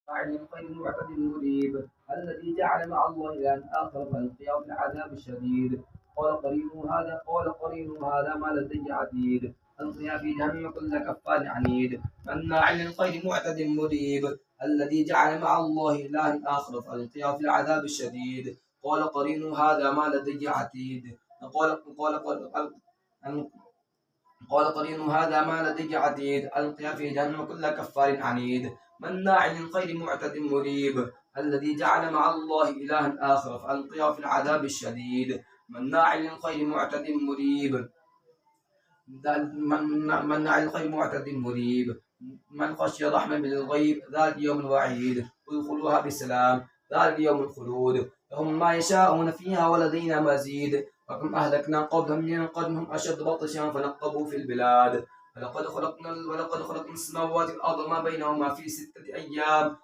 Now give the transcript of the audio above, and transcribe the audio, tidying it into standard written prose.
عن خير معتد مريب الذي جعل مع الله إلها آخر فألقيه في العذاب الشديد. قال قرينه هذا ما لدي عتيد. ألقيا في جهنم كل كفار عنيد مناع للخير معتد مريب الذي جعل مع الله إلها آخر فألقيه في العذاب الشديد. قال قرينه هذا ما لدي عتيد. قال قرينه هذا ما لدي عتيد. ألقيا في جهنم كل كفار عنيد مناع للخير معتد مريب الذي جعل مع الله إلها آخر فألقيه في العذاب الشديد. مناع للخير معتد مريب مناع للخير معتد مريب من خشي الرحمن بالغيب ذلك يوم الوعيد. ادخلوها بسلام ذلك يوم الخلود لهم ما يشاءون فيها ولدينا مزيد. وكم أهلكنا قبلهم من قرن هم أشد بطشا فنقبوا في البلاد. ولقد خلقنا السماوات والأرض ما بينهما في 6 أيام